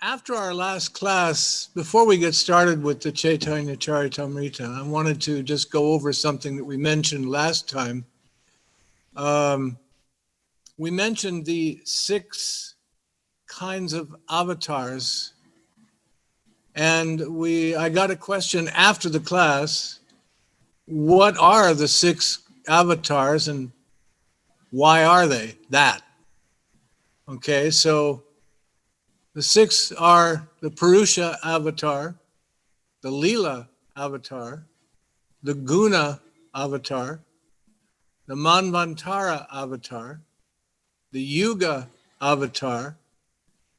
After our last class, before we get started with the Chaitanya Charitamrita, I wanted to just go over something that we mentioned last time. We mentioned the 6 kinds of avatars, and I got a question after the class: what are the 6 avatars and why are they that? Okay, so the 6 are the Purusha avatar, the Lila avatar, the Guna avatar, the Manvantara avatar, the Yuga avatar,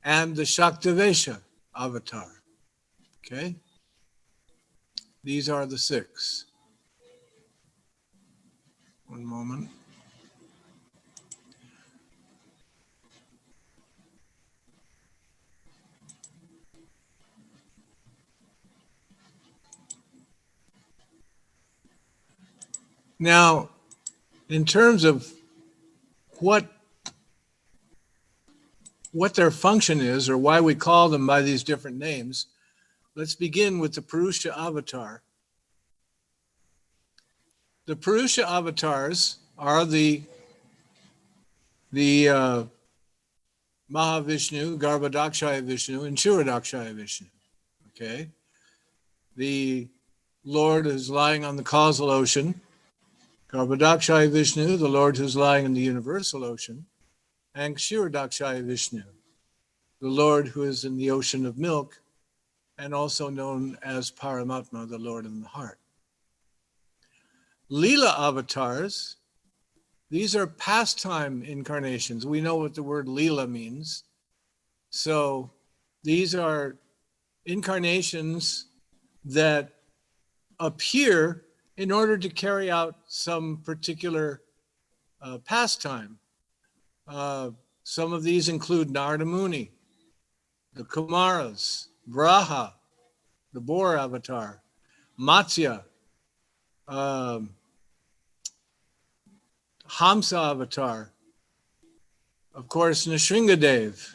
and the Shaktavesha avatar. Okay? These are the 6. One moment. Now, in terms of what their function is, or why we call them by these different names, let's begin with the Purusha avatar. The Purusha avatars are the Mahavishnu, Garbhodakshaya Vishnu, and Kshirodakshaya Vishnu. Okay? The Lord is lying on the causal ocean, Garbhodakshaya Vishnu, the Lord who's lying in the universal ocean, and Kshirodakshaya Vishnu, the Lord who is in the ocean of milk, and also known as Paramatma, the Lord in the heart. Lila avatars, these are pastime incarnations. We know what the word Lila means. So these are incarnations that appear in order to carry out some particular pastime. Some of these include Narada Muni, the Kumaras, Braha, the boar avatar, Matsya, Hamsa avatar, of course, Nrsingadev,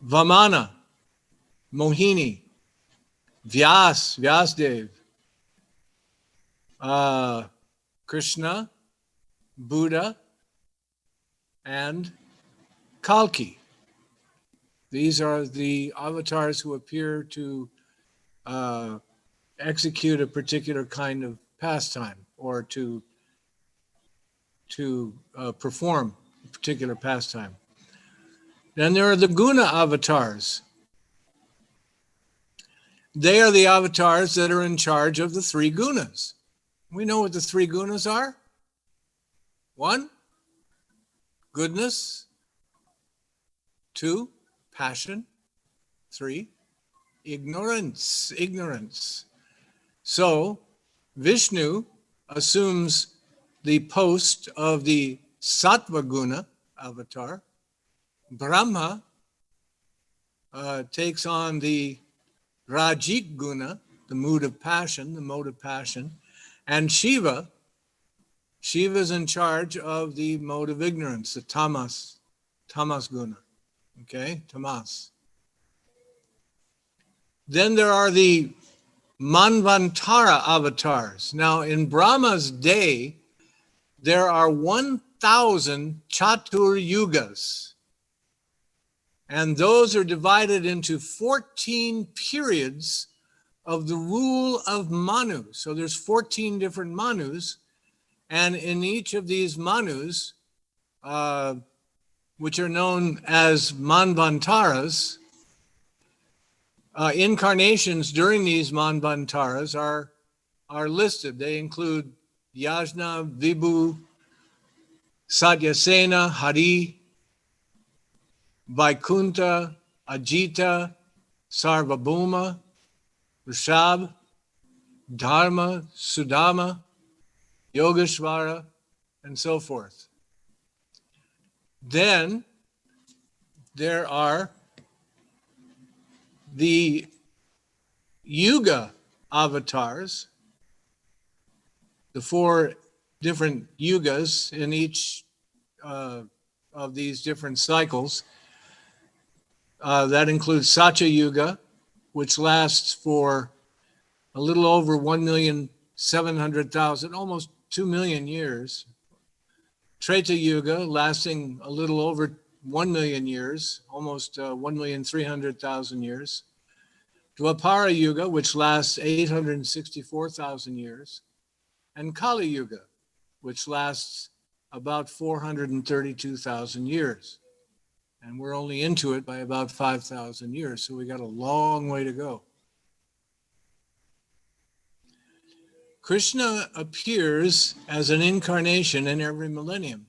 Vamana, Mohini, Vyasdev, Krishna, Buddha, and Kalki. These are the avatars who appear to execute a particular kind of pastime, or to perform a particular pastime. Then there are the Guna avatars. They are the avatars that are in charge of the 3 gunas. We know what the 3 gunas are. 1, goodness. 2, passion. 3, ignorance. So Vishnu assumes the post of the Sattva Guna avatar. Brahma takes on the Rajik Guna, the mood of passion, the mode of passion. And Shiva is in charge of the mode of ignorance, the Tamas Guna. Okay, Tamas. Then there are the Manvantara avatars. Now, in Brahma's day, there are 1,000 Chatur Yugas. And those are divided into 14 periods of the rule of Manu. So there's 14 different Manus. And in each of these Manus, which are known as Manvantaras, incarnations during these Manvantaras are listed. They include Yajna, Vibhu, Satyasena, Hari, Vaikunta, Ajita, Sarvabhauma, Rishabh, Dharma, Sudama, Yogeshvara, and so forth. Then there are the Yuga avatars, the 4 different yugas in each of these different cycles. That includes Satya Yuga, which lasts for a little over 1,700,000, almost 2 million years. Treta Yuga, lasting a little over 1 million years, almost 1,300,000 years. Dwapara Yuga, which lasts 864,000 years. And Kali Yuga, which lasts about 432,000 years. And we're only into it by about 5,000 years, so we got a long way to go. Krishna appears as an incarnation in every millennium.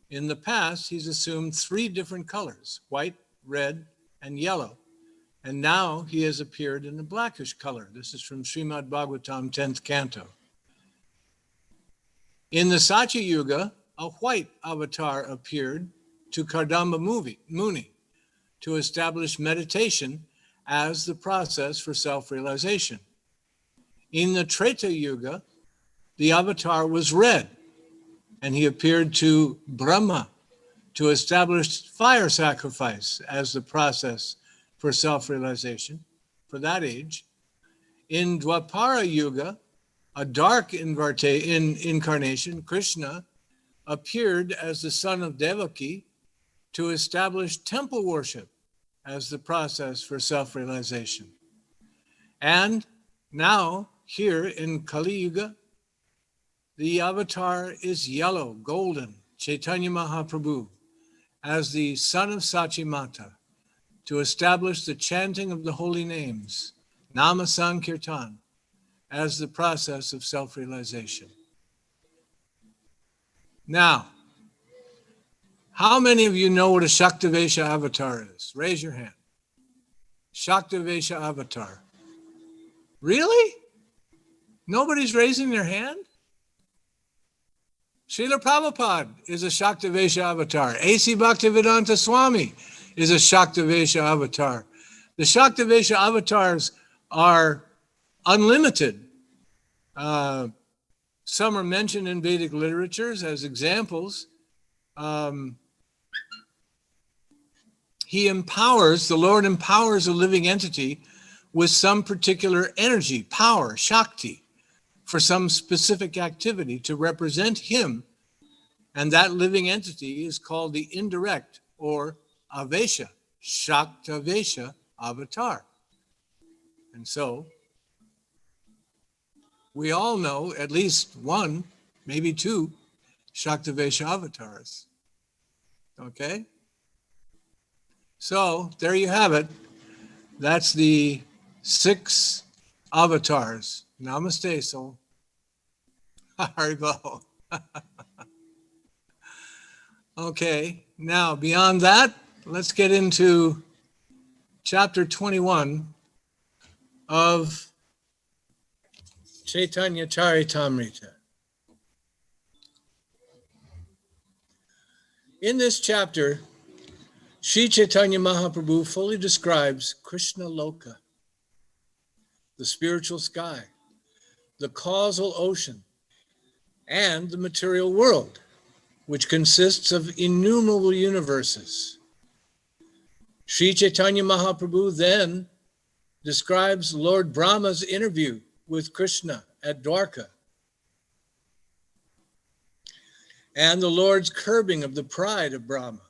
In the past, he's assumed 3 different colors, white, red, and yellow. And now he has appeared in a blackish color. This is from Srimad Bhagavatam, 10th canto. In the Satya Yuga, a white avatar appeared to Kardama Muni to establish meditation as the process for self-realization. In the Treta Yuga, the avatar was red, and he appeared to Brahma to establish fire sacrifice as the process for self-realization for that age. In Dwapara Yuga, a dark incarnation, Krishna, appeared as the son of Devaki to establish temple worship as the process for self-realization. And now, here in Kali Yuga, the avatar is yellow, golden, Chaitanya Mahaprabhu, as the son of Sachimata, to establish the chanting of the holy names, Nama Sankirtan, as the process of self-realization. Now, how many of you know what a Shaktavesha avatar is? Raise your hand. Shaktavesha avatar. Really? Nobody's raising their hand? Srila Prabhupada is a Shaktavesha avatar. A.C. Bhaktivedanta Swami is a Shaktavesha avatar. The Shaktavesha avatars are unlimited. Some are mentioned in Vedic literatures as examples. The Lord empowers a living entity with some particular energy, power, Shakti, for some specific activity to represent him. And that living entity is called the indirect or Avesha, Shaktavesha avatar. And so, we all know at least one, maybe 2 Shaktavesha avatars. Okay? So, there you have it. That's the 6 avatars. Namaste, soul. Haribol. Okay, now beyond that, let's get into chapter 21 of Chaitanya Charitamrita. In this chapter, Sri Chaitanya Mahaprabhu fully describes Krishna Loka, the spiritual sky, the causal ocean, and the material world, which consists of innumerable universes. Sri Chaitanya Mahaprabhu then describes Lord Brahma's interview with Krishna at Dwarka, and the Lord's curbing of the pride of Brahma,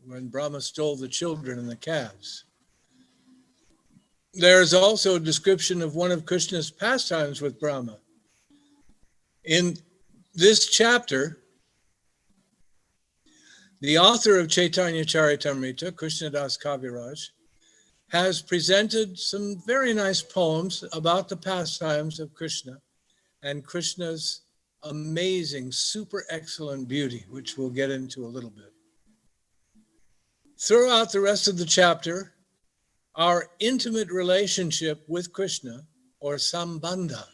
when Brahma stole the children and the calves. There is also a description of one of Krishna's pastimes with Brahma. In this chapter, the author of Chaitanya Charitamrita, Krishnadas Kaviraj, has presented some very nice poems about the pastimes of Krishna and Krishna's amazing, super excellent beauty, which we'll get into a little bit. Throughout the rest of the chapter, our intimate relationship with Krishna, or Sambandha,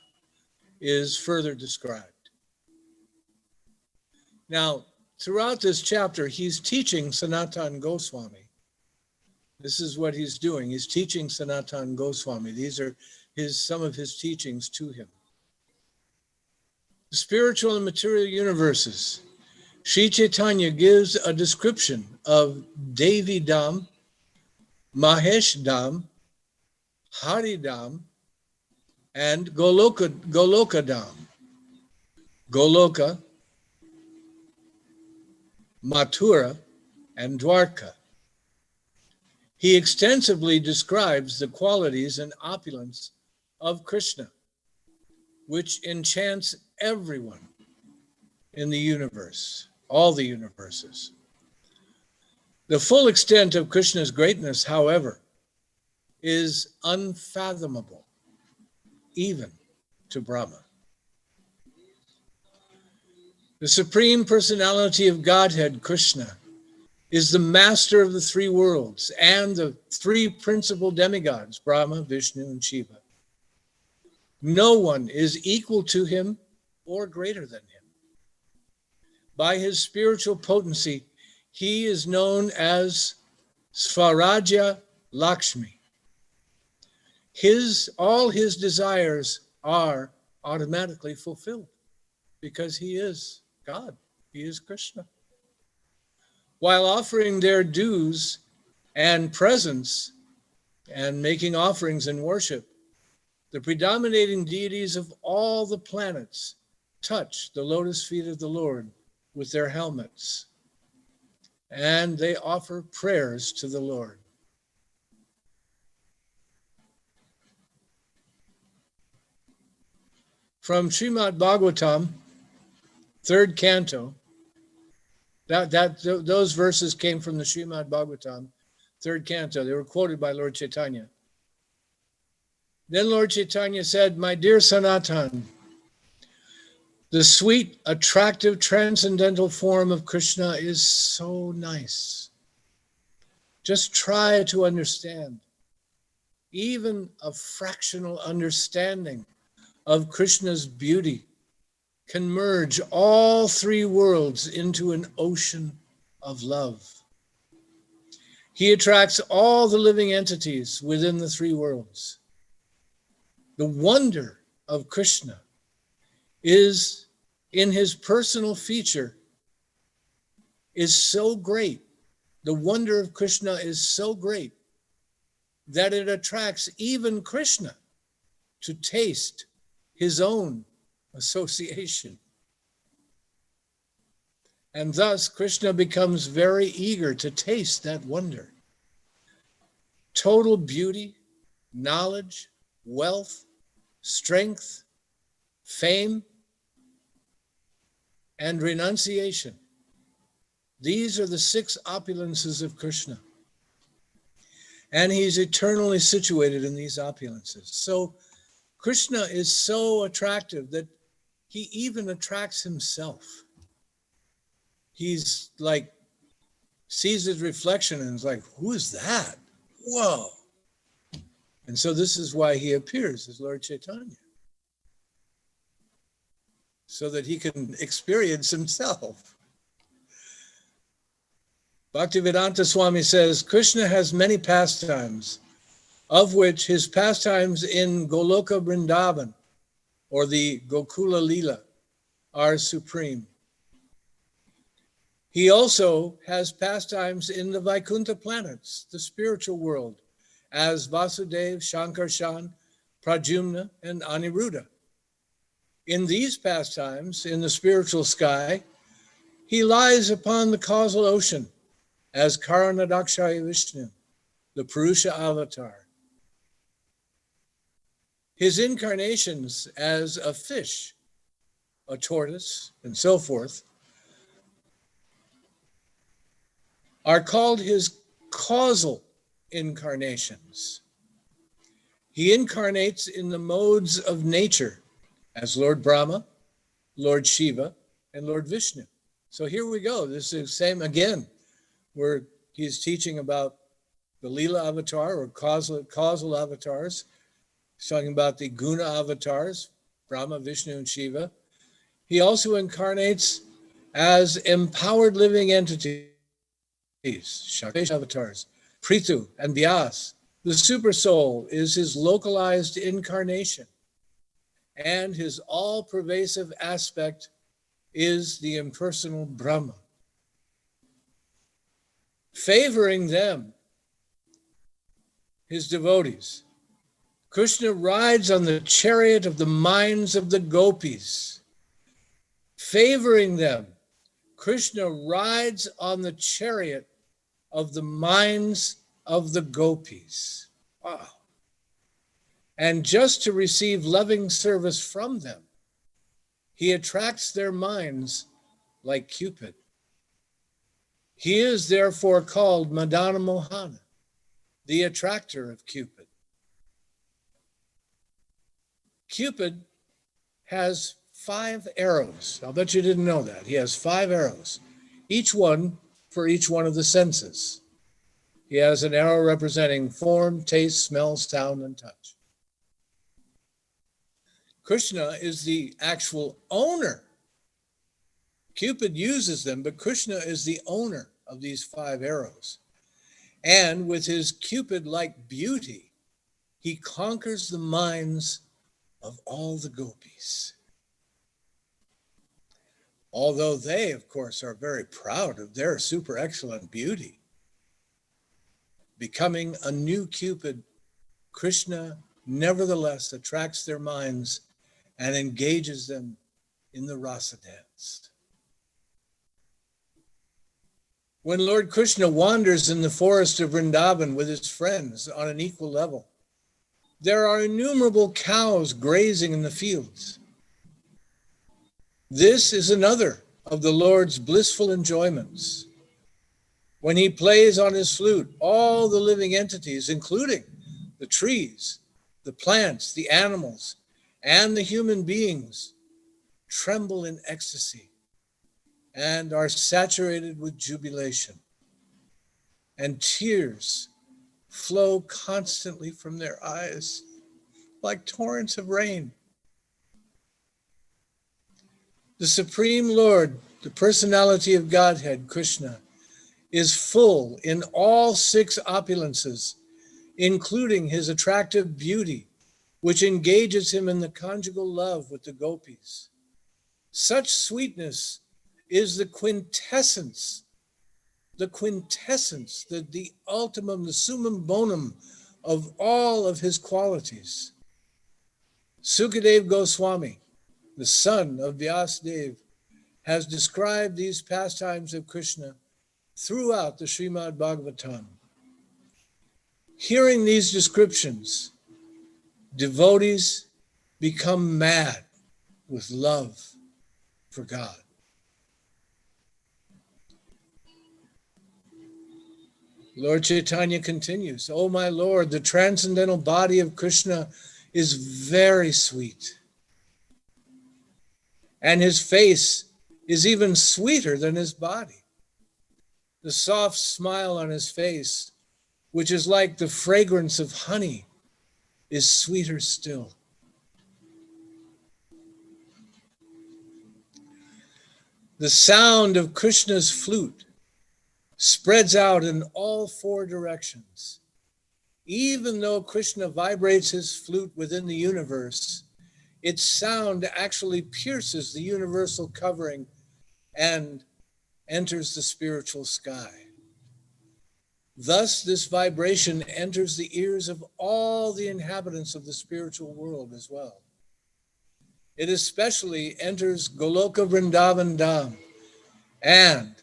is further described. Now, throughout this chapter, he's teaching Sanatan Goswami. This is what he's doing. He's teaching Sanatan Goswami. These are some of his teachings to him. The spiritual and material universes Sri Chaitanya gives a description of Devi Dham, Mahesh Dham, Hari Dham, and Goloka Dham. Goloka, Mathura, and Dwarka. He extensively describes the qualities and opulence of Krishna, which enchants everyone in the universe, all the universes. The full extent of Krishna's greatness, however, is unfathomable, even to Brahma. The Supreme Personality of Godhead, Krishna, is the master of the three worlds and the three principal demigods, Brahma, Vishnu, and Shiva. No one is equal to him or greater than him. By his spiritual potency, he is known as Svaraja Lakshmi. All his desires are automatically fulfilled because he is God, he is Krishna. While offering their dues and presents and making offerings in worship, the predominating deities of all the planets touch the lotus feet of the Lord with their helmets, and they offer prayers to the Lord. From Srimad Bhagavatam, 3rd canto, those verses came from the Srimad Bhagavatam, 3rd canto. They were quoted by Lord Chaitanya. Then Lord Chaitanya said, "My dear Sanatan, the sweet, attractive, transcendental form of Krishna is so nice. Just try to understand. Even a fractional understanding of Krishna's beauty can merge all three worlds into an ocean of love. He attracts all the living entities within the three worlds. The wonder of Krishna is in his personal feature is so great. The wonder of Krishna is so great that it attracts even Krishna to taste his own association. And thus Krishna becomes very eager to taste that wonder. Total beauty, knowledge, wealth, strength, fame, and renunciation. These are the 6 opulences of Krishna. And he's eternally situated in these opulences. So Krishna is so attractive that he even attracts himself. He's like, sees his reflection and is like, who is that? Whoa. And so this is why he appears as Lord Chaitanya, so that he can experience himself. Bhaktivedanta Swami says, Krishna has many pastimes, of which his pastimes in Goloka Vrindavan, or the Gokula Lila, are supreme. He also has pastimes in the Vaikuntha planets, the spiritual world, as Vasudev, Shankarshan, Pradyumna, and Aniruddha. In these pastimes, in the spiritual sky, he lies upon the causal ocean as Karanadakshaya Vishnu, the Purusha avatar. His incarnations as a fish, a tortoise, and so forth, are called his causal incarnations. He incarnates in the modes of nature as Lord Brahma, Lord Shiva, and Lord Vishnu. So here we go. This is the same again, where he's teaching about the Lila avatar or causal avatars. He's talking about the Guna avatars, Brahma, Vishnu, and Shiva. He also incarnates as empowered living entities, Shakti avatars, Prithu and Vyas. The super soul is his localized incarnation, and his all-pervasive aspect is the impersonal Brahma, favoring them, his devotees. Krishna rides on the chariot of the minds of the gopis, favoring them. Krishna rides on the chariot of the minds of the gopis. Wow. And just to receive loving service from them, he attracts their minds like Cupid. He is therefore called Madana Mohana, the attractor of Cupid. Cupid has 5 arrows. I'll bet you didn't know that. He has 5 arrows, each one for each one of the senses. He has an arrow representing form, taste, smell, sound, and touch. Krishna is the actual owner. Cupid uses them, but Krishna is the owner of these 5 arrows. And with his Cupid-like beauty, he conquers the minds of all the gopis. Although they, of course, are very proud of their super excellent beauty. Becoming a new Cupid, Krishna nevertheless attracts their minds and engages them in the rasa dance. When Lord Krishna wanders in the forest of Vrindavan with his friends on an equal level, there are innumerable cows grazing in the fields. This is another of the Lord's blissful enjoyments. When he plays on his flute, all the living entities, including the trees, the plants, the animals, and the human beings, tremble in ecstasy and are saturated with jubilation. And tears flow constantly from their eyes like torrents of rain. The Supreme Lord, the personality of Godhead, Krishna, is full in all 6 opulences, including his attractive beauty, which engages him in the conjugal love with the gopis. Such sweetness is the quintessence, the ultimum, the summum bonum of all of his qualities. Sukadeva Goswami, the son of Vyasadeva, has described these pastimes of Krishna throughout the Srimad Bhagavatam. Hearing these descriptions, devotees become mad with love for God. Lord Chaitanya continues, "O my Lord, the transcendental body of Krishna is very sweet. And his face is even sweeter than his body. The soft smile on his face, which is like the fragrance of honey, is sweeter still. The sound of Krishna's flute spreads out in all 4 directions. Even though Krishna vibrates his flute within the universe, its sound actually pierces the universal covering and enters the spiritual sky. Thus, this vibration enters the ears of all the inhabitants of the spiritual world as well. It especially enters Goloka Vrindavan Dham, and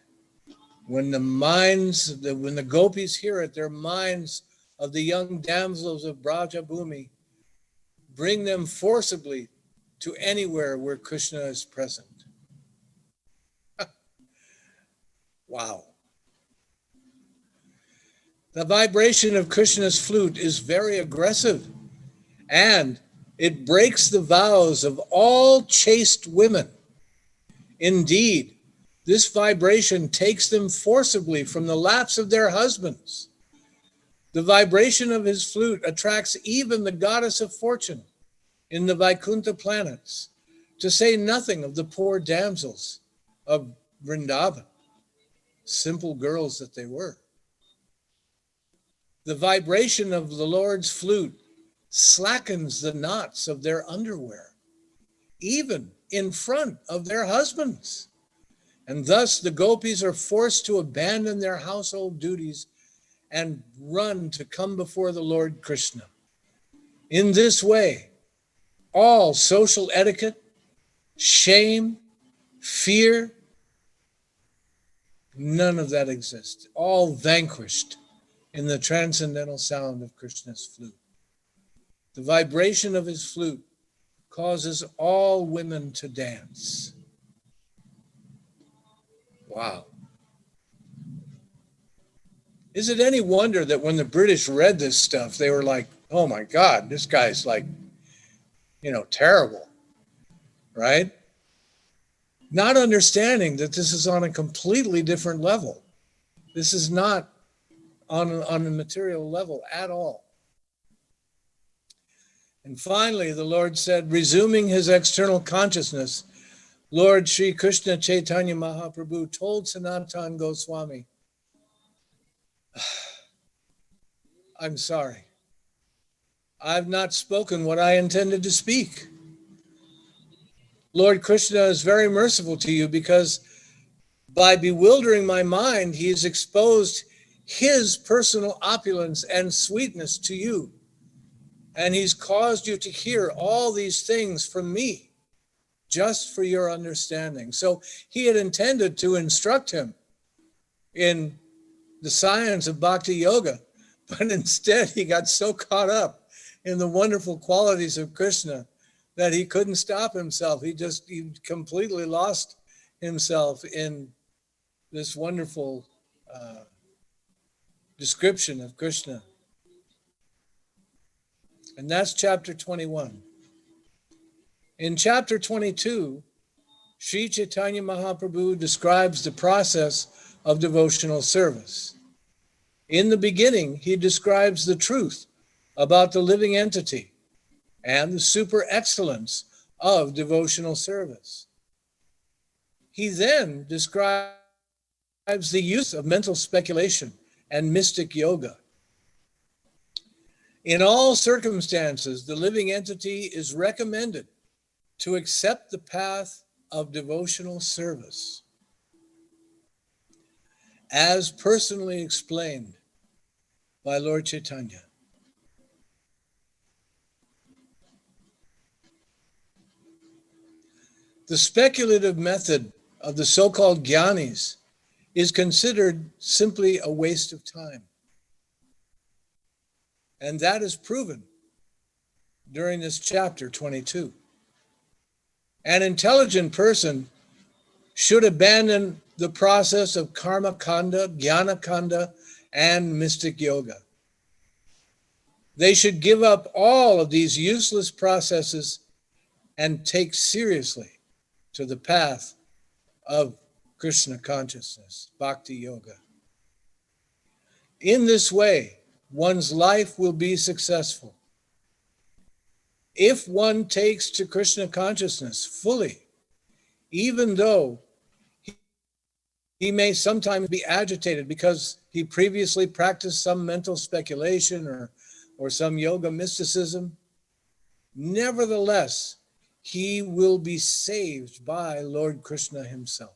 when the gopis hear it, their minds of the young damsels of Braja Bhumi bring them forcibly to anywhere where Krishna is present. Wow. The vibration of Krishna's flute is very aggressive, and it breaks the vows of all chaste women. Indeed, this vibration takes them forcibly from the laps of their husbands. The vibration of his flute attracts even the goddess of fortune in the Vaikuntha planets, to say nothing of the poor damsels of Vrindavan, simple girls that they were. The vibration of the Lord's flute slackens the knots of their underwear, even in front of their husbands. And thus the gopis are forced to abandon their household duties and run to come before the Lord Krishna. In this way, all social etiquette, shame, fear, none of that exists. All vanquished in the transcendental sound of Krishna's flute. The vibration of his flute causes all women to dance. Wow. Is it any wonder that when the British read this stuff, they were like, oh my God, this guy's like, terrible, right? Not understanding that this is on a completely different level. This is not on a material level at all. And finally, the Lord said, resuming his external consciousness, Lord Sri Krishna Chaitanya Mahaprabhu told Sanatana Goswami, I'm sorry. I've not spoken what I intended to speak. Lord Krishna is very merciful to you because by bewildering my mind, he has exposed his personal opulence and sweetness to you. And he's caused you to hear all these things from me, just for your understanding. So he had intended to instruct him in the science of bhakti yoga, but instead he got so caught up in the wonderful qualities of Krishna that he couldn't stop himself. He completely lost himself in this wonderful description of Krishna. And that's chapter 21. In chapter 22, Sri Chaitanya Mahaprabhu describes the process of devotional service. In the beginning, he describes the truth about the living entity and the super excellence of devotional service. He then describes the use of mental speculation and mystic yoga. In all circumstances, the living entity is recommended to accept the path of devotional service, as personally explained by Lord Chaitanya. The speculative method of the so-called jnanis is considered simply a waste of time. And that is proven during this chapter 22. An intelligent person should abandon the process of karma kanda, jnana kanda, and mystic yoga. They should give up all of these useless processes and take seriously to the path of Krishna consciousness, bhakti yoga. In this way, one's life will be successful. If one takes to Krishna consciousness fully, even though he may sometimes be agitated because he previously practiced some mental speculation or some yoga mysticism, nevertheless, he will be saved by Lord Krishna himself.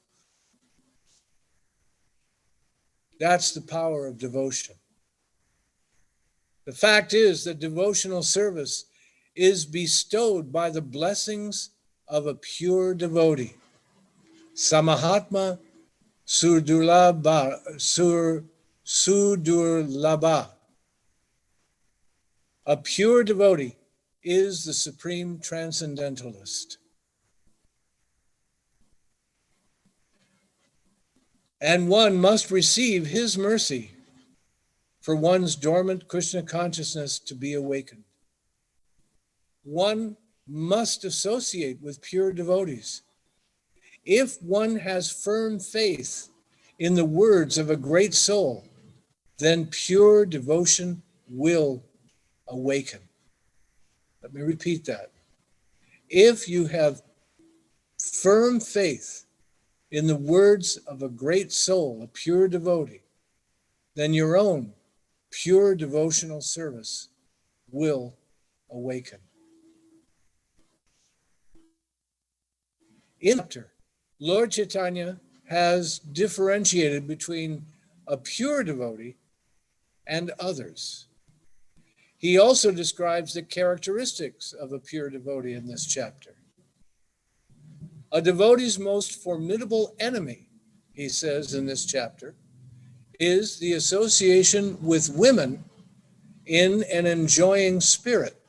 That's the power of devotion. The fact is that devotional service is bestowed by the blessings of a pure devotee. Samahatma Sudurlabha. A pure devotee is the supreme transcendentalist. And one must receive his mercy for one's dormant Krishna consciousness to be awakened. One must associate with pure devotees. If one has firm faith in the words of a great soul, then pure devotion will awaken. Let me repeat that. If you have firm faith in the words of a great soul, a pure devotee, then your own pure devotional service will awaken. In chapter, Lord Chaitanya has differentiated between a pure devotee and others. He also describes the characteristics of a pure devotee in this chapter. A devotee's most formidable enemy, he says in this chapter, is the association with women in an enjoying spirit.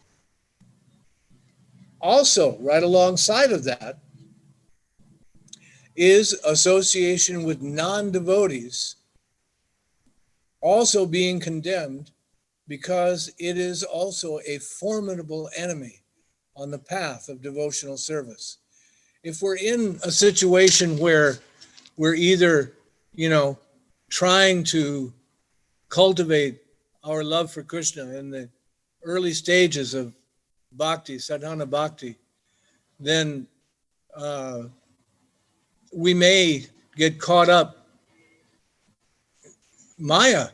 Also, right alongside of that, is association with non-devotees also being condemned, because it is also a formidable enemy on the path of devotional service. If we're in a situation where we're either, trying to cultivate our love for Krishna in the early stages of bhakti, sadhana bhakti, then we may get caught up. Maya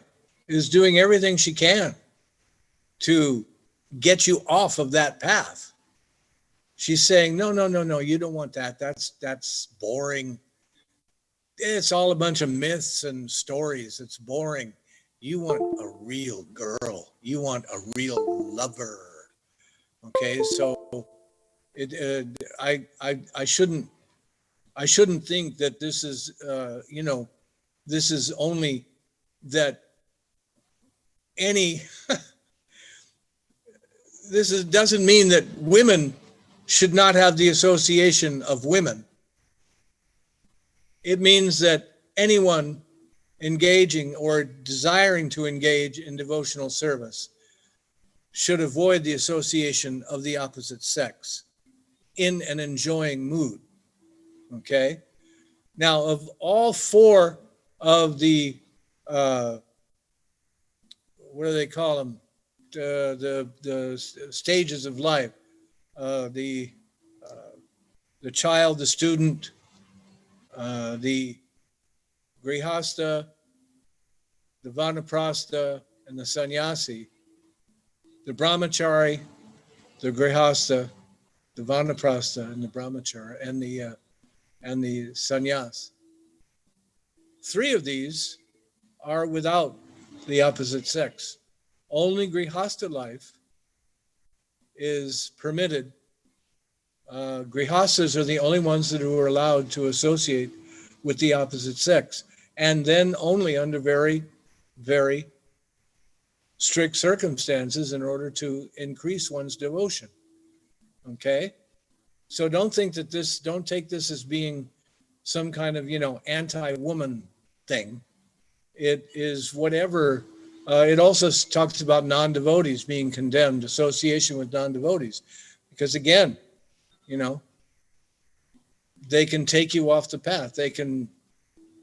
is doing everything she can to get you off of that path. She's saying, no, you don't want that. That's boring. It's all a bunch of myths and stories. It's boring. You want a real girl. You want a real lover. Okay, so I shouldn't think that this is this is only that any doesn't mean that women should not have the association of women. It means that anyone engaging or desiring to engage in devotional service should avoid the association of the opposite sex in an enjoying mood. Okay? Now, of all four of the, what do they call them? The stages of life, the child, the student, the grihastha, the vanaprastha, and the sannyasi. The brahmachari, the grihastha, the vanaprastha, and the brahmachari, and the sannyas. Three of these are without the opposite sex. Only grihastha life is permitted. Grihasthas are the only ones that are allowed to associate with the opposite sex, and then only under very, very strict circumstances in order to increase one's devotion. Okay? So don't take this as being some kind of, anti-woman thing. It is whatever. It also talks about non-devotees being condemned, association with non-devotees, because again, they can take you off the path. They can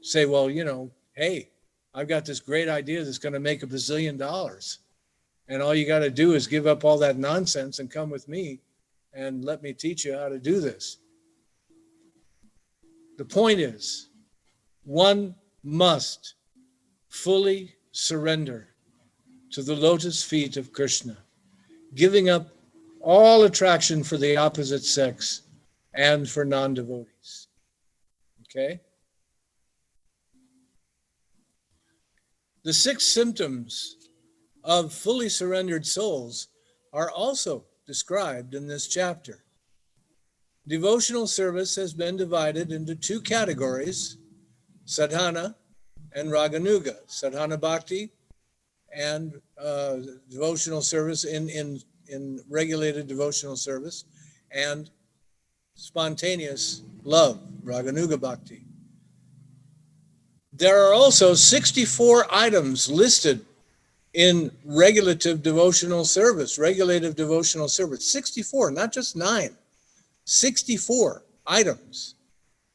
say, well, hey, I've got this great idea that's going to make $1 bazillion. And all you got to do is give up all that nonsense and come with me and let me teach you how to do this. The point is, one must fully surrender to the lotus feet of Krishna, giving up all attraction for the opposite sex and for non-devotees. Okay? The 6 symptoms of fully surrendered souls are also described in this chapter. Devotional service has been divided into 2 categories, sadhana and raganuga, sadhana bhakti and devotional service in regulated devotional service, and spontaneous love, raganuga bhakti. There are also 64 items listed in regulative devotional service, 64, not just 9, 64 items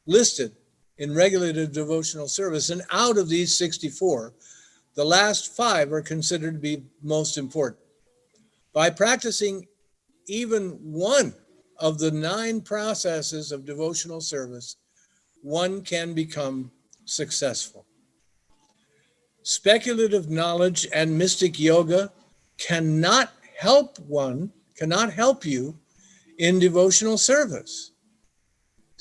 listed in regulative devotional service. And out of these 64, the last 5 are considered to be most important. By practicing even one of the 9 processes of devotional service, one can become successful. Speculative knowledge and mystic yoga cannot help you in devotional service.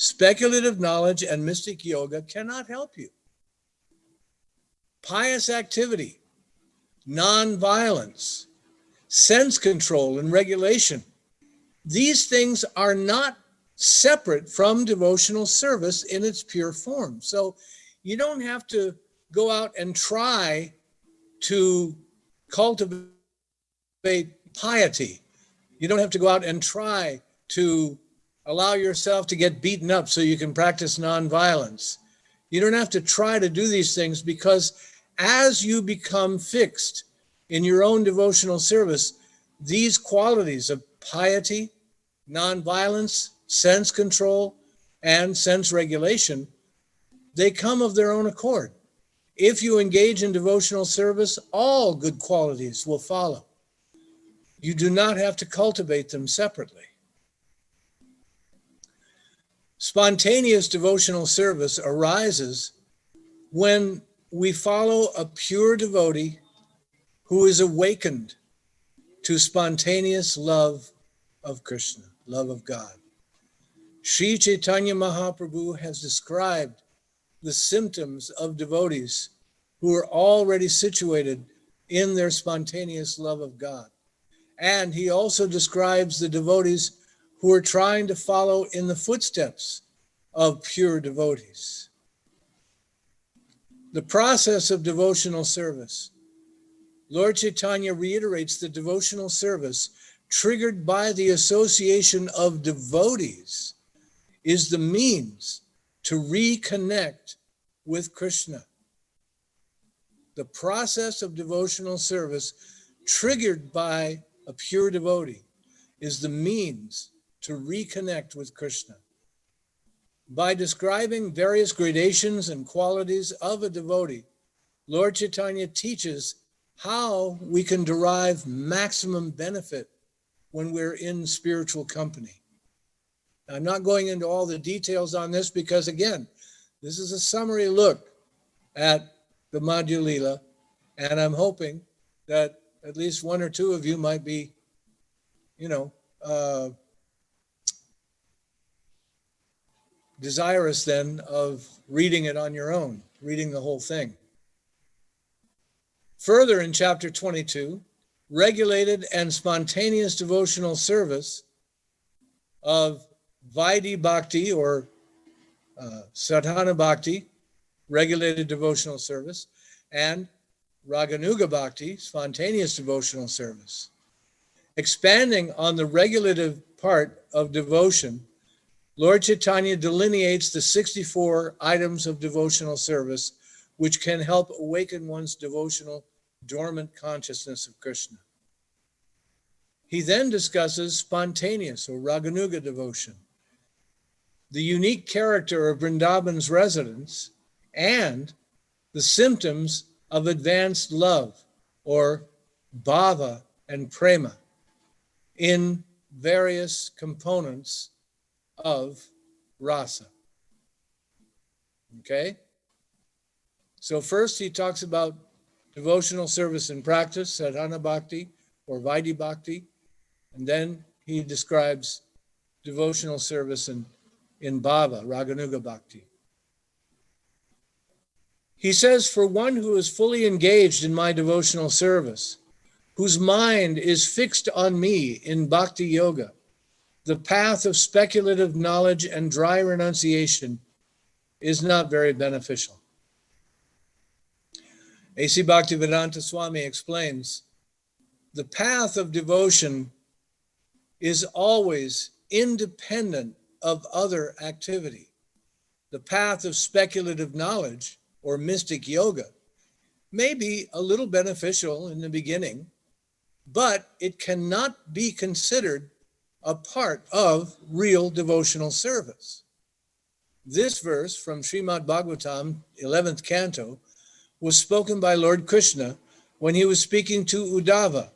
Speculative knowledge and mystic yoga cannot help you. Pious activity, non-violence, sense control and regulation, these things are not separate from devotional service in its pure form. So you don't have to go out and try to cultivate piety. You don't have to go out and try to allow yourself to get beaten up so you can practice nonviolence. You don't have to try to do these things, because as you become fixed in your own devotional service, these qualities of piety, nonviolence, sense control, and sense regulation, they come of their own accord. If you engage in devotional service, all good qualities will follow. You do not have to cultivate them separately. Spontaneous devotional service arises when we follow a pure devotee who is awakened to spontaneous love of Krishna, love of God. Sri Chaitanya Mahaprabhu has described the symptoms of devotees who are already situated in their spontaneous love of God. And he also describes the devotees who are trying to follow in the footsteps of pure devotees. The process of devotional service. Lord Chaitanya reiterates that devotional service triggered by the association of devotees is the means to reconnect with Krishna. The process of devotional service triggered by a pure devotee is the means to reconnect with Krishna. By describing various gradations and qualities of a devotee, Lord Chaitanya teaches how we can derive maximum benefit when we're in spiritual company. I'm not going into all the details on this because, again, this is a summary look at the Madhya Lila, and I'm hoping that at least one or two of you might be, desirous then of reading it on your own, reading the whole thing. Further, in chapter 22, regulated and spontaneous devotional service of Vaidhi Bhakti or Sadhana Bhakti, regulated devotional service, and Raganuga Bhakti, spontaneous devotional service. Expanding on the regulative part of devotion, Lord Chaitanya delineates the 64 items of devotional service which can help awaken one's devotional dormant consciousness of Krishna. He then discusses spontaneous or Raganuga devotion, the unique character of Vrindavan's residence, and the symptoms of advanced love or bhava and prema in various components of rasa. Okay? So first he talks about devotional service in practice, sadhana bhakti or Vaidhi Bhakti, and then he describes devotional service in bhava, Raganuga Bhakti. He says, for one who is fully engaged in my devotional service, whose mind is fixed on me in bhakti yoga, the path of speculative knowledge and dry renunciation is not very beneficial. A.C. Bhaktivedanta Swami explains, the path of devotion is always independent of other activity. The path of speculative knowledge or mystic yoga may be a little beneficial in the beginning, but it cannot be considered a part of real devotional service. This verse from Srimad Bhagavatam, 11th canto, was spoken by Lord Krishna when he was speaking to Uddhava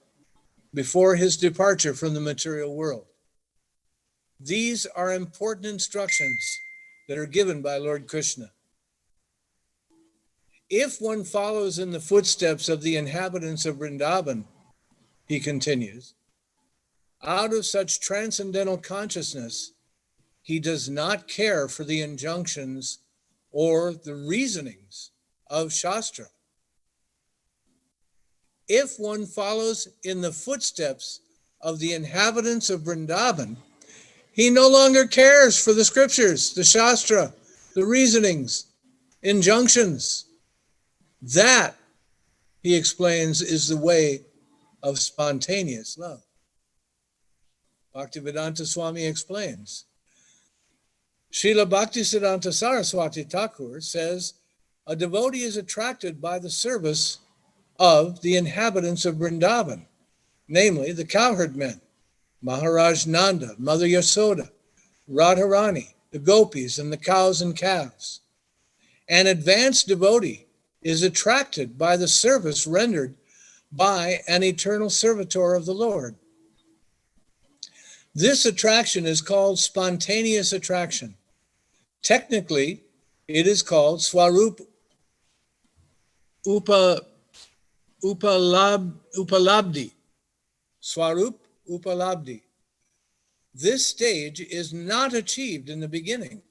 before his departure from the material world. These are important instructions that are given by Lord Krishna. If one follows in the footsteps of the inhabitants of Vrindavan, he continues, out of such transcendental consciousness, He does not care for the injunctions or the reasonings of Shastra. If one follows in the footsteps of the inhabitants of Vrindavan, he no longer cares for the scriptures, the Shastra, the reasonings, injunctions. That, he explains, is the way of spontaneous love. Bhaktivedanta Swami explains. Srila Bhaktisiddhanta Saraswati Thakur says, a devotee is attracted by the service of the inhabitants of Vrindavan, namely the cowherd men, Maharaj Nanda, Mother Yasoda, Radharani, the gopis, and the cows and calves. An advanced devotee is attracted by the service rendered by an eternal servitor of the Lord. This attraction is called spontaneous attraction. Technically, it is called Swarup Upalabdhi. Swarup Upalabdhi. This stage is not achieved in the beginning.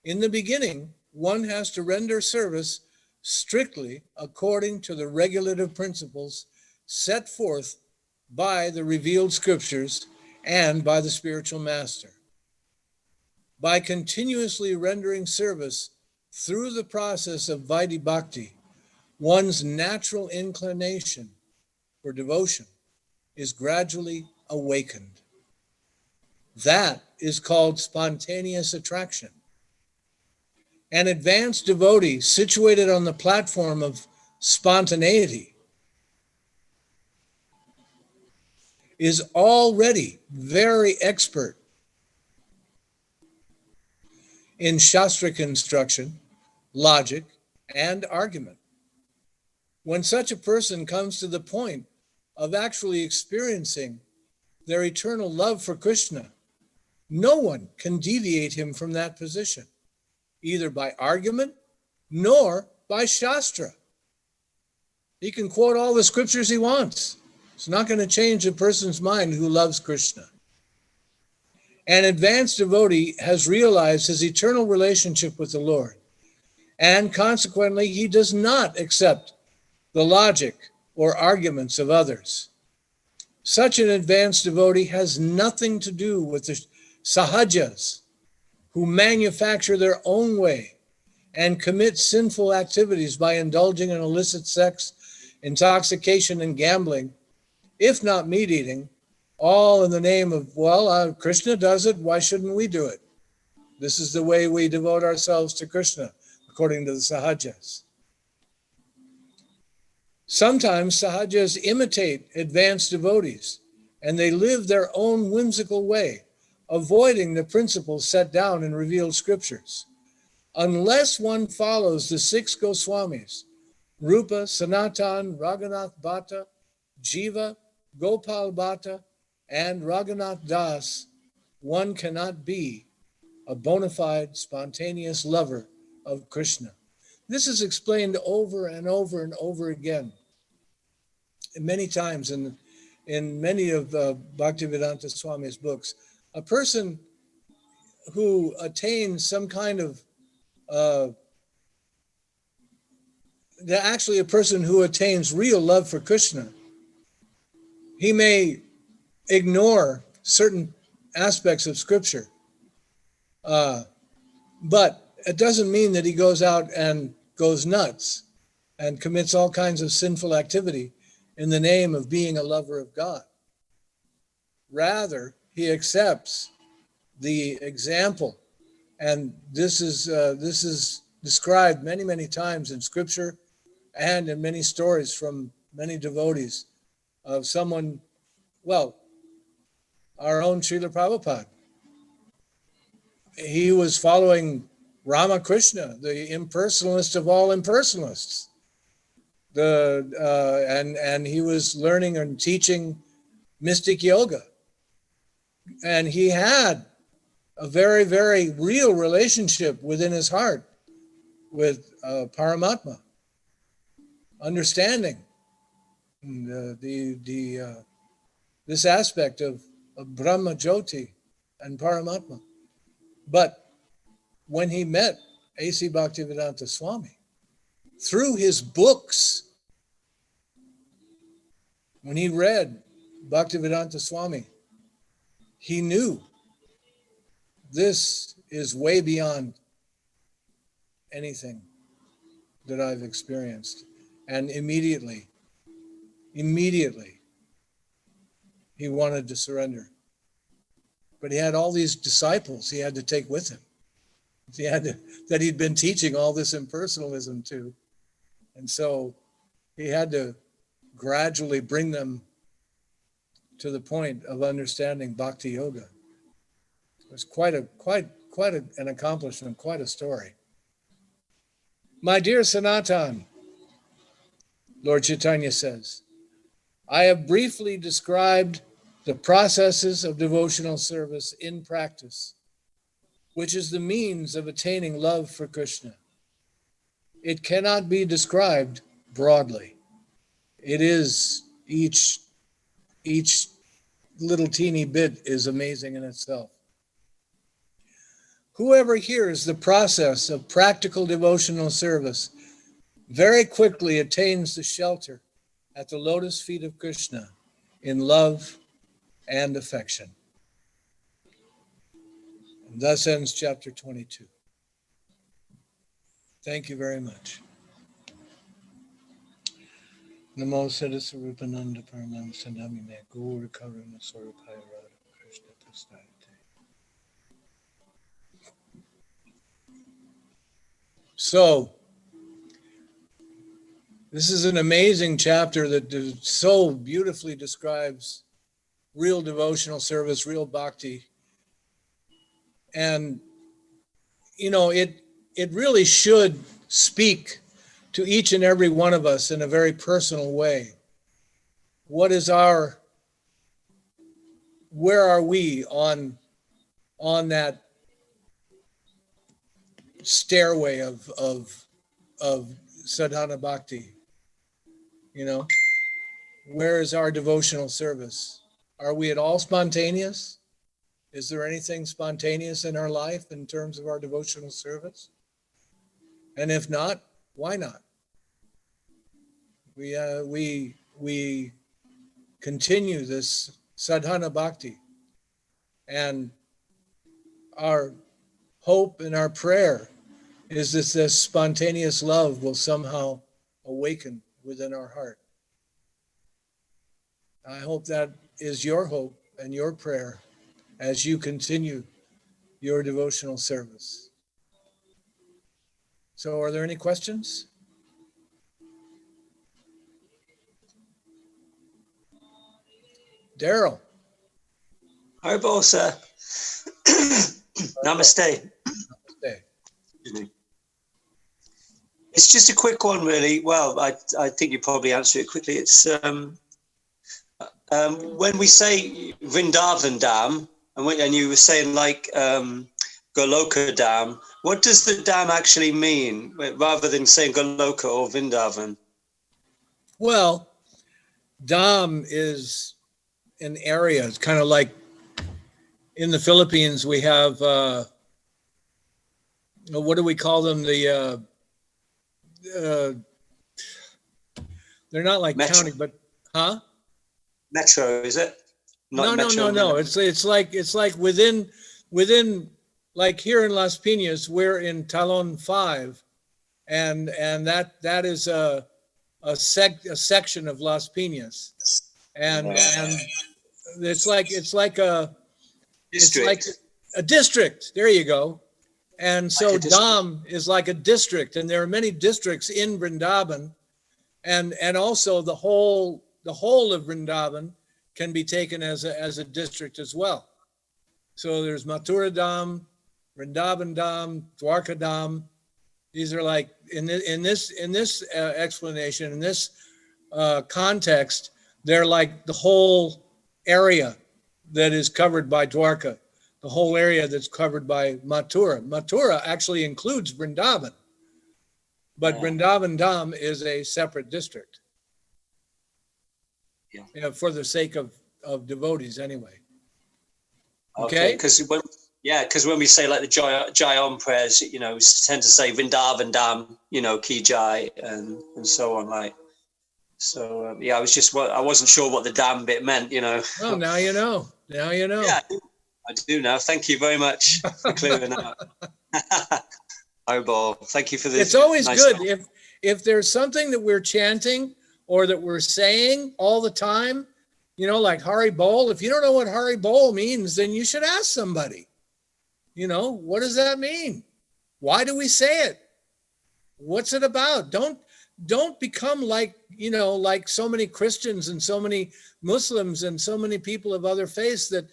In the beginning, one has to render service strictly according to the regulative principles set forth by the revealed scriptures and by the spiritual master. By continuously rendering service through the process of Vaidhi Bhakti, one's natural inclination for devotion is gradually awakened. That is called spontaneous attraction. An advanced devotee situated on the platform of spontaneity is already very expert in Shastric instruction, logic, and argument. When such a person comes to the point of actually experiencing their eternal love for Krishna, no one can deviate him from that position, either by argument nor by Shastra. He can quote all the scriptures he wants. It's not going to change a person's mind who loves Krishna. An advanced devotee has realized his eternal relationship with the Lord, and consequently, he does not accept the logic or arguments of others. Such an advanced devotee has nothing to do with the sahajas, who manufacture their own way and commit sinful activities by indulging in illicit sex, intoxication, and gambling, if not meat eating, all in the name of, Krishna does it, why shouldn't we do it? This is the way we devote ourselves to Krishna, according to the sahajas. Sometimes sahajas imitate advanced devotees, and they live their own whimsical way, avoiding the principles set down in revealed scriptures. Unless one follows the 6 Goswamis, Rupa, Sanatan, Raghunath Bhatta, Jiva, Gopal Bhatta, and Raghunath Das, one cannot be a bona fide, spontaneous lover of Krishna. This is explained over and over and over again, many times in many of Bhaktivedanta Swami's books. A person who attains some kind of, actually a person who attains real love for Krishna, he may ignore certain aspects of scripture, but it doesn't mean that he goes out and goes nuts and commits all kinds of sinful activity in the name of being a lover of God. Rather, he accepts the example, and this is described many, many times in scripture and in many stories from many devotees of someone, our own Srila Prabhupada. He was following Ramakrishna, the impersonalist of all impersonalists. And he was learning and teaching mystic yoga. And he had a very, very real relationship within his heart with Paramatma, understanding this aspect of Brahma Jyoti and Paramatma. But when he met A.C. Bhaktivedanta Swami, through his books, when he read Bhaktivedanta Swami, he knew this is way beyond anything that I've experienced. And immediately, he wanted to surrender. But he had all these disciples he had to take with him. That he'd been teaching all this impersonalism to. And so he had to gradually bring them to the point of understanding Bhakti Yoga. It was quite an accomplishment, quite a story. My dear Sanatan, Lord Chaitanya says, I have briefly described the processes of devotional service in practice, which is the means of attaining love for Krishna. It cannot be described broadly. It is each little teeny bit is amazing in itself. Whoever hears the process of practical devotional service very quickly attains the shelter at the lotus feet of Krishna in love and affection. And thus ends chapter 22. Thank you very much. Namo Siddheshvar Paramam Sandhamine Gaur Karuna Swarupaya Radha Krishna Prasthayate. So, this is an amazing chapter that so beautifully describes real devotional service, real bhakti. And, you know, it really should speak to each and every one of us in a very personal way. Where are we on that stairway of sadhana bhakti? You know, where is our devotional service? Are we at all spontaneous? Is there anything spontaneous in our life in terms of our devotional service? And if not, why not? We continue this sadhana bhakti, and our hope and our prayer is that this spontaneous love will somehow awaken within our heart. I hope that is your hope and your prayer as you continue your devotional service. So are there any questions? Daryl. Haribo, sir. Namaste. Namaste. It's just a quick one, really. Well, I think you probably answer it quickly. It's when we say Vrindavan Dham, and you were saying like Goloka Dham, what does the Dham actually mean, rather than saying Goloka or Vrindavan? Well, Dham is an area. It's kind of like in the Philippines, we have, what do we call them? They're not like Metro. county, but, huh? Metro, is it? Not No. It's like within, like here in Las Piñas, we're in Talon 5, and that is a section of Las Piñas, and it's like a district. There you go. And so like Dham is like a district, and there are many districts in Vrindavan, and also the whole of Vrindavan can be taken as a district as well. So there's Mathura Dham, Vrindavan Dham, Dwarka Dham. These are like in this explanation, in this context, they're like the whole area that is covered by Dwarka, the whole area that's covered by Mathura. Mathura actually includes Vrindavan, but Vrindavan Dham is a separate district. Yeah, for the sake of devotees anyway. Okay? Because Yeah, because when we say like the Jai Om prayers, you know, we tend to say Vrindavan Dham, you know, Ki Jai, and so on. Like, so yeah, I wasn't sure what the Dham bit meant, you know. Well, now you know. Now you know. Yeah, I do now. Thank you very much for clearing that up. Hobol, thank you for this. It's always nice good talk. if there's something that we're chanting or that we're saying all the time, you know, like Hari Bol. If you don't know what Hari Bol means, then you should ask somebody. You know, what does that mean? Why do we say it? What's it about? Don't become like, you know, like so many Christians and so many Muslims and so many people of other faiths that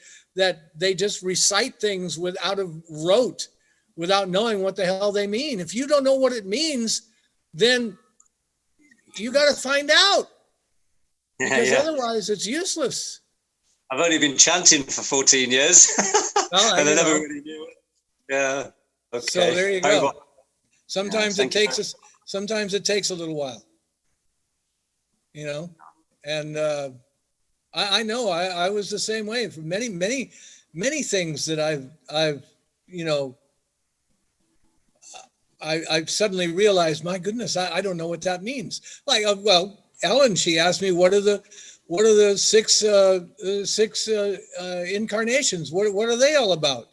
they just recite things without a rote, without knowing what the hell they mean. If you don't know what it means, then you got to find out, because otherwise it's useless. I've only been chanting for 14 years, Well, and I never really knew it. Yeah. Okay. So there you go. Sometimes Yeah, it takes us. Sometimes it takes a little while. You know, and I know I was the same way for many things that I've you know. I've suddenly realized, my goodness, I don't know what that means. Like, well, Ellen, she asked me, what are the six incarnations? What are they all about?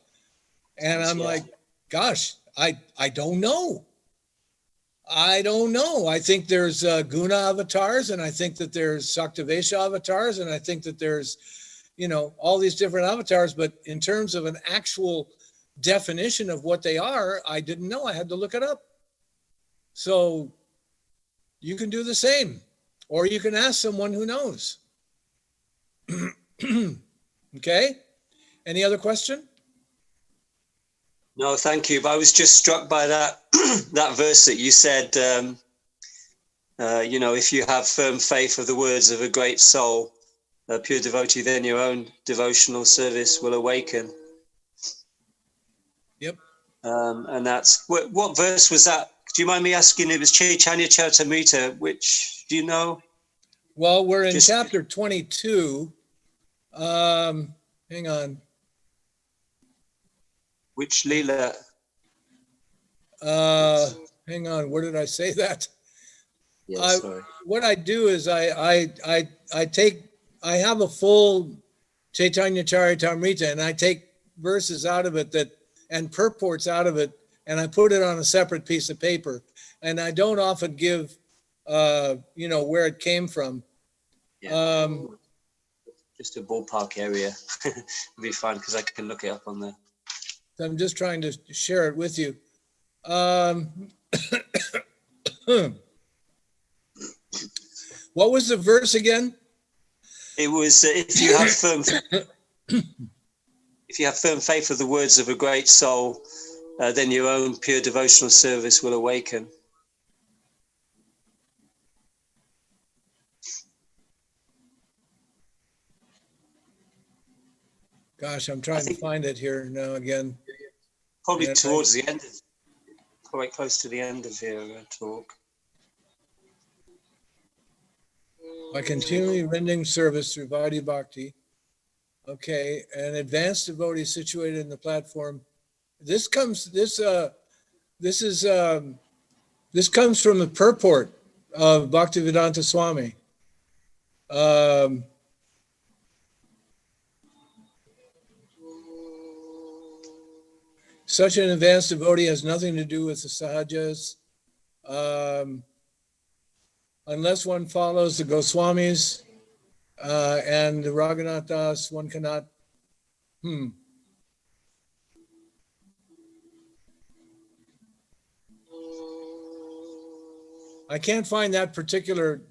And I'm like, gosh, I don't know. I don't know. I think there's guna avatars, and I think that there's Saktivesha avatars, and I think that there's, you know, all these different avatars. But in terms of an actual definition of what they are, I didn't know. I had to look it up. So you can do the same, or you can ask someone who knows. Okay. Any other question? No, thank you. But I was just struck by that that verse that you said. You know, if you have firm faith of the words of a great soul, a pure devotee, then your own devotional service will awaken. Yep. And that's what verse was that? Do you mind me asking? It was Chaitanya Charitamrita. Which do you know? Well, we're in chapter 22. Hang on. Which Lila? Hang on. Where did I say that? Yeah, sorry. What I do is I have a full Chaitanya Charitamrita, and I take verses out of it and purports out of it, and I put it on a separate piece of paper. And I don't often give, you know, where it came from. Yeah. Just a ballpark area would be fine, because I can look it up on there. I'm just trying to share it with you. What was the verse again? It was if you have firm faith of the words of a great soul, then your own pure devotional service will awaken. Gosh, I'm trying to find it here now again. Probably towards the end, quite close to the end of your talk. By continually rendering service through Vaidhi Bhakti. Okay, an advanced devotee situated in the platform. This comes from the purport of Bhaktivedanta Swami. Such an advanced devotee has nothing to do with the sahajas. Unless one follows the Goswamis and the Raghunathas, one cannot. I can't find that particular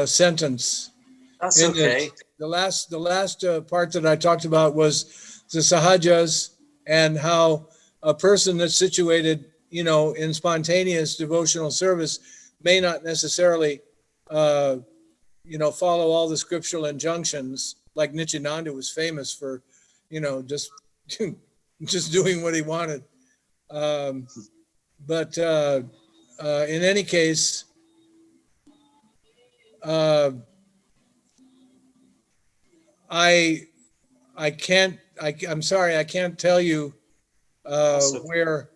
sentence. That's okay. The last part that I talked about was the sahajas, and how a person that's situated, you know, in spontaneous devotional service may not necessarily, you know, follow all the scriptural injunctions. Like Nityananda was famous for, you know, just doing what he wanted. But in any case, I can't I'm sorry, I can't tell you Awesome. where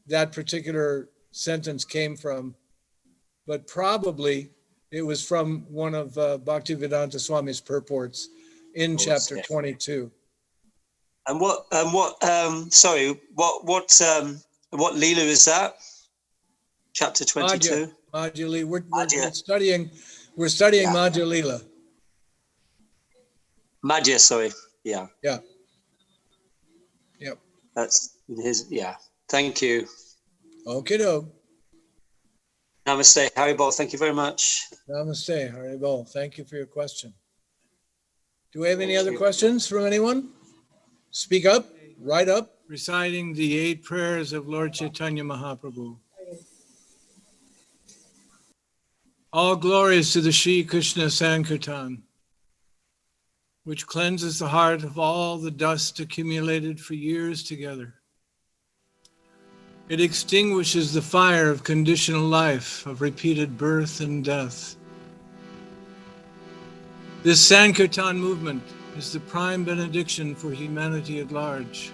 that particular sentence came from, but probably it was from one of Bhaktivedanta Swami's purports in chapter Yeah. 22. And what Leela is that? Chapter 22. Madhya Lila. We're Madhya. studying Yeah. Madhya Lila. Madhya, sorry. Yeah. Yeah. Yep. That's his. Yeah. Thank you. Okay, doke. Namaste, Haribol. Thank you very much. Namaste, Haribol. Thank you for your question. Do we have any other questions from anyone? Speak up, write up. Reciting the 8 prayers of Lord Chaitanya Mahaprabhu. All glories to the Shri Krishna Sankirtan, which cleanses the heart of all the dust accumulated for years together. It extinguishes the fire of conditional life, of repeated birth and death. This Sankirtan movement is the prime benediction for humanity at large,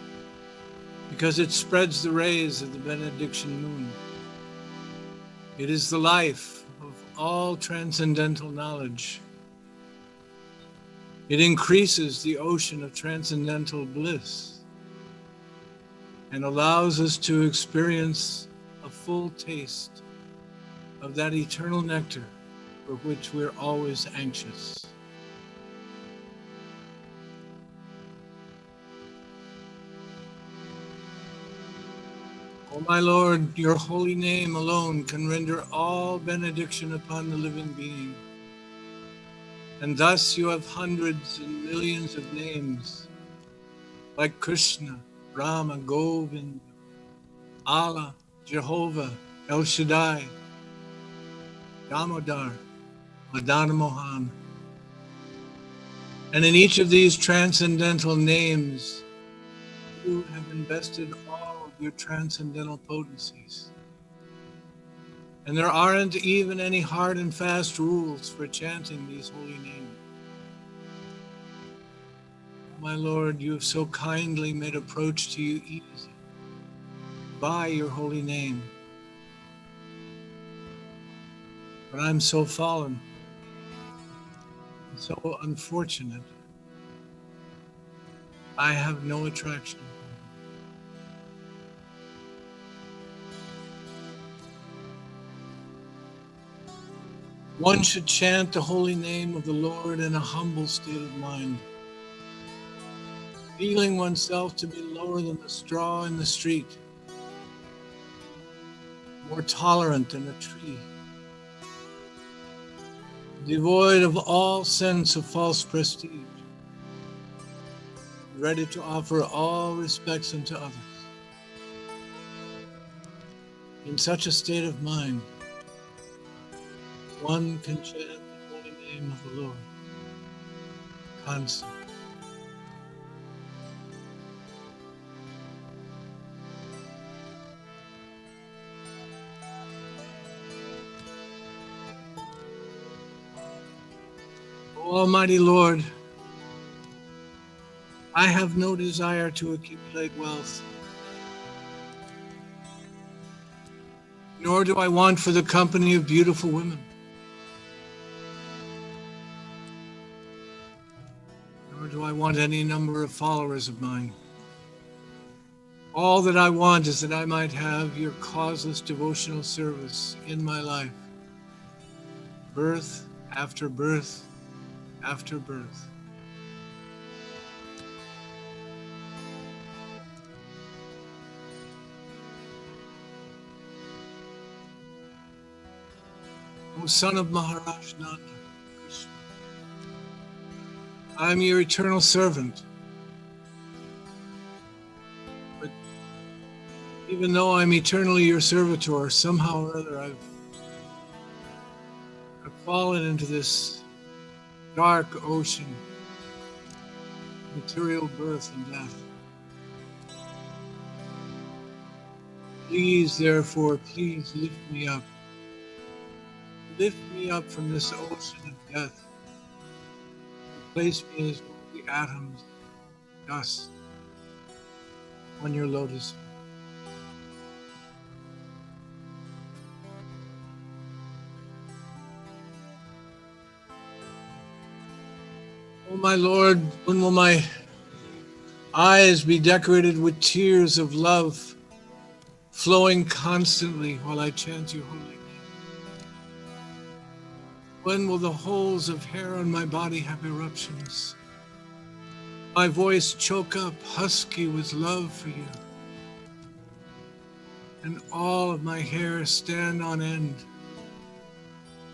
because it spreads the rays of the benediction moon. It is the life of all transcendental knowledge. It increases the ocean of transcendental bliss and allows us to experience a full taste of that eternal nectar for which we're always anxious. O my Lord, your holy name alone can render all benediction upon the living being. And thus you have hundreds and millions of names, like Krishna, Rama, Govinda, Allah, Jehovah, El Shaddai, Damodar, Madana Mohan. And in each of these transcendental names, you have invested all of your transcendental potencies. And there aren't even any hard and fast rules for chanting these holy names. My Lord, you have so kindly made approach to you easy by your holy name. But I'm so fallen, so unfortunate. I have no attraction. One should chant the holy name of the Lord in a humble state of mind, feeling oneself to be lower than the straw in the street, more tolerant than a tree, devoid of all sense of false prestige, ready to offer all respects unto others. In such a state of mind, one can chant the holy name of the Lord constantly. O Almighty Lord, I have no desire to accumulate wealth, nor do I want for the company of beautiful women, nor do I want any number of followers of mine. All that I want is that I might have your causeless devotional service in my life, birth after birth after birth. O son of Maharaj Nanda, Krishna, I am your eternal servant. But even though I'm eternally your servitor, somehow or other I've fallen into this dark ocean, material birth and death. Please, therefore, please lift me up. Lift me up from this ocean of death. Place me as one of the atoms dust on your lotus. Oh my Lord, when will my eyes be decorated with tears of love, flowing constantly while I chant your holy name? When will the holes of hair on my body have eruptions? My voice choke up, husky with love for you, and all of my hair stand on end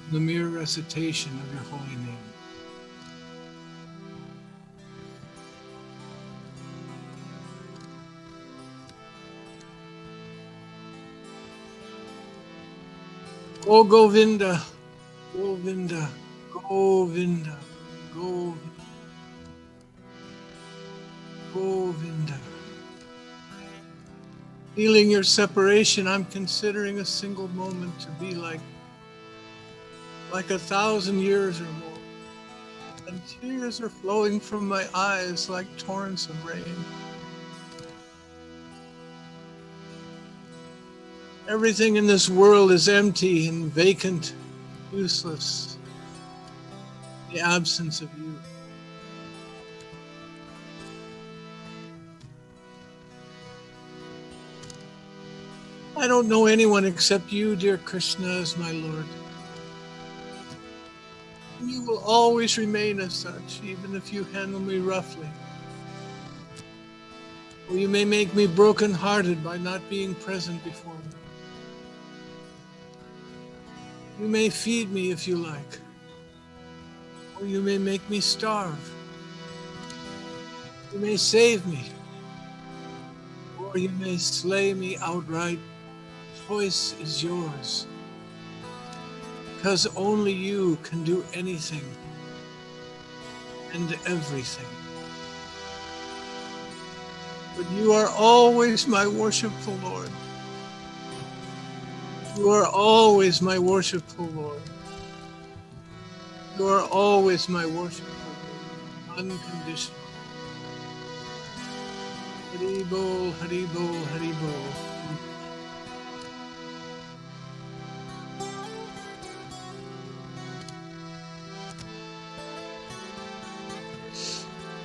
in the mere recitation of your holy name. Oh Govinda, Govinda, Govinda, Govinda, Govinda. Feeling your separation, I'm considering a single moment to be like 1,000 years or more. And tears are flowing from my eyes like torrents of rain. Everything in this world is empty and vacant, useless. The absence of you. I don't know anyone except you, dear Krishna, as my Lord. You will always remain as such, even if you handle me roughly. Or you may make me broken-hearted by not being present before me. You may feed me if you like, or you may make me starve. You may save me, or you may slay me outright. Choice is yours, because only you can do anything and everything. But you are always my worshipful Lord. You are always my worshipful Lord. You are always my worshipful Lord, unconditional. Hari Bol, Hari Bol, Hari Bol.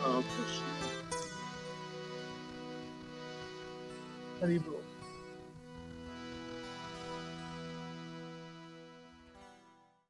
Oh, Krishna. Hari Bol.